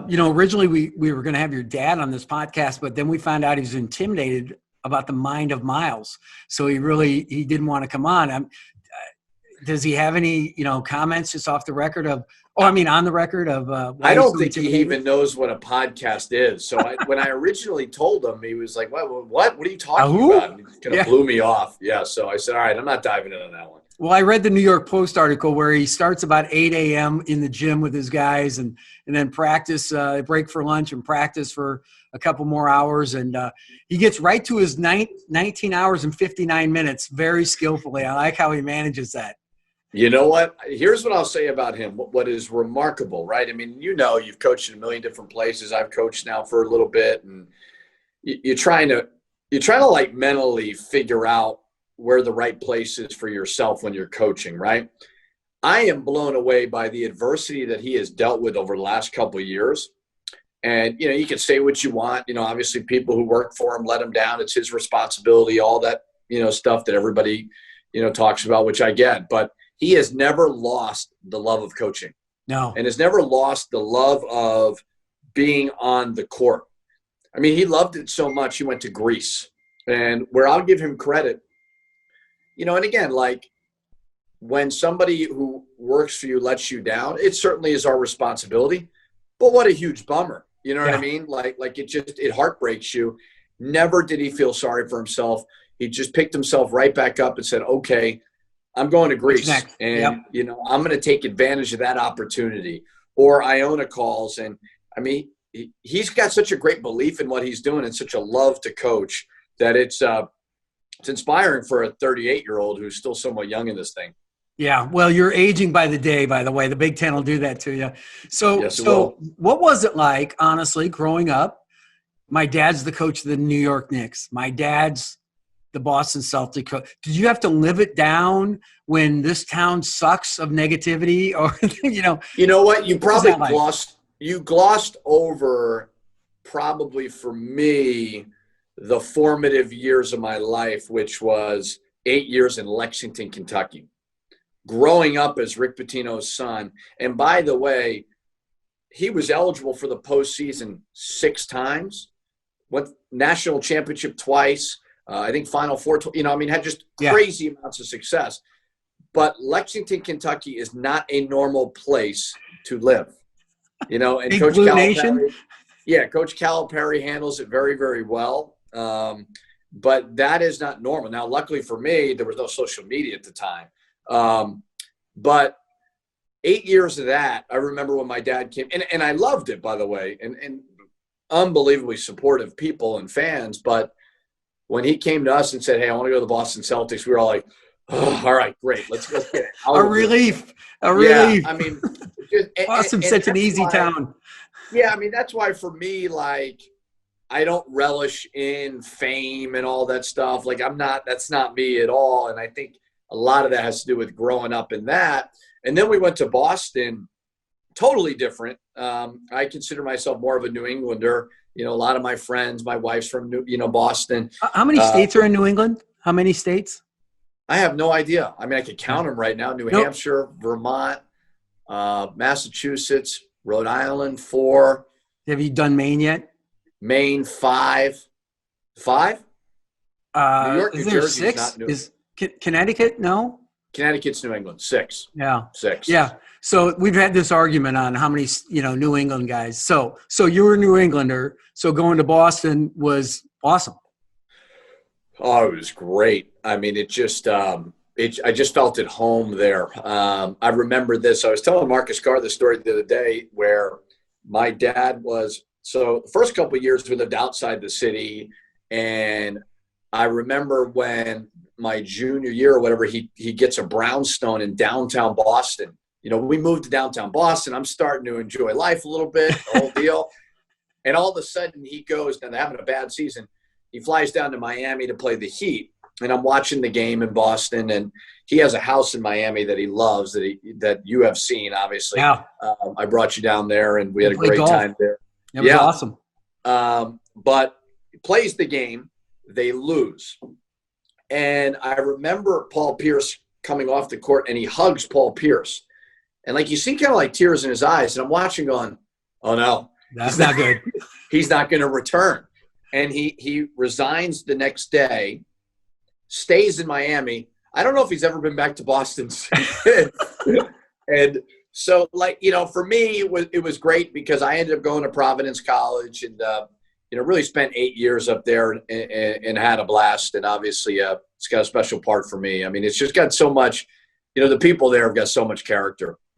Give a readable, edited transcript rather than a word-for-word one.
Originally we were going to have your dad on this podcast, but then we found out he's intimidated about the mind of Miles. So he didn't want to come on. Does he have any, comments just off the record on the record of, I don't think he even knows what a podcast is. So when I originally told him, he was like, what are you talking about? And he kind of blew me off. Yeah. So I said, all right, I'm not diving into that one. Well, I read the New York Post article where he starts about 8 a.m. in the gym with his guys and then practice, break for lunch and practice for a couple more hours. And he gets right to his 19 hours and 59 minutes very skillfully. I like how he manages that. You know what? Here's what I'll say about him. What is remarkable, right? I mean, you've coached in a million different places. I've coached now for a little bit. And you're trying to like mentally figure out where the right place is for yourself when you're coaching, right? I am blown away by the adversity that he has dealt with over the last couple of years. And, you can say what you want. Obviously people who work for him let him down. It's his responsibility, all that, stuff that everybody, talks about, which I get. But he has never lost the love of coaching. No. And has never lost the love of being on the court. I mean, he loved it so much, he went to Greece. And where I'll give him credit, and again, like when somebody who works for you lets you down, it certainly is our responsibility. But what a huge bummer. You know what I mean? Like it heartbreaks you. Never did he feel sorry for himself. He just picked himself right back up and said, okay, I'm going to Greece and, I'm going to take advantage of that opportunity. Or Iona calls. And I mean, he's got such a great belief in what he's doing and such a love to coach that it's inspiring for a 38-year-old who's still somewhat young in this thing. Yeah. Well, you're aging by the day, by the way. The Big Ten will do that to you. So what was it like, honestly, growing up? My dad's the coach of the New York Knicks. My dad's the Boston Celtics coach. Did you have to live it down when this town sucks of negativity? Or, You know what? You probably glossed over, probably for me, the formative years of my life, which was 8 years in Lexington, Kentucky. Growing up as Rick Pitino's son. And by the way, he was eligible for the postseason 6 times, went national championship twice, I think Final Four, had just crazy amounts of success. But Lexington, Kentucky is not a normal place to live. And Big Coach Blue Calipari, Nation? Coach Calipari handles it very, very well. But that is not normal. Now, luckily for me, there was no social media at the time. But 8 years of that, I remember when my dad came, and I loved it, by the way, and unbelievably supportive people and fans. But when he came to us and said, hey, I want to go to the Boston Celtics, we were all like, oh, all right, great. Let's get it. A relief. Yeah, I mean, Boston's such an easy town. Yeah, I mean, that's why for me, like, I don't relish in fame and all that stuff. Like, that's not me at all. And I think a lot of that has to do with growing up in that. And then we went to Boston, totally different. I consider myself more of a New Englander. A lot of my friends, my wife's from Boston. How many states are in New England? How many states? I have no idea. I mean, I could count them right now. New Hampshire, Vermont, Massachusetts, Rhode Island, 4. Have you done Maine yet? Maine, 5. 5? New York, New Jersey 6? Is Connecticut? No? Connecticut's New England. 6. Yeah. 6. Yeah. So we've had this argument on how many, New England guys. So you were a New Englander. So going to Boston was awesome. Oh, it was great. I mean, it just, I just felt at home there. I remember this. I was telling Marcus Carr the story the other day where my dad was, so the first couple of years we lived outside the city. And I remember when my junior year or whatever, he gets a brownstone in downtown Boston. We moved to downtown Boston. I'm starting to enjoy life a little bit, the whole deal. And all of a sudden he goes, and they're having a bad season. He flies down to Miami to play the Heat. And I'm watching the game in Boston, and he has a house in Miami that he loves that you have seen, obviously. Yeah. I brought you down there, and we had a great time there. It was awesome. But he plays the game. They lose. And I remember Paul Pierce coming off the court, and he hugs Paul Pierce. And, you see kind of tears in his eyes. And I'm watching going, oh, no. That's not good. He's not going to return. And he resigns the next day, stays in Miami. I don't know if he's ever been back to Boston since. And so, like, you know, for me, it was great because I ended up going to Providence College and, you know, really spent 8 years up there and had a blast. And obviously, it's got a special part for me. I mean, it's just got so much, you know, the people there have got so much character.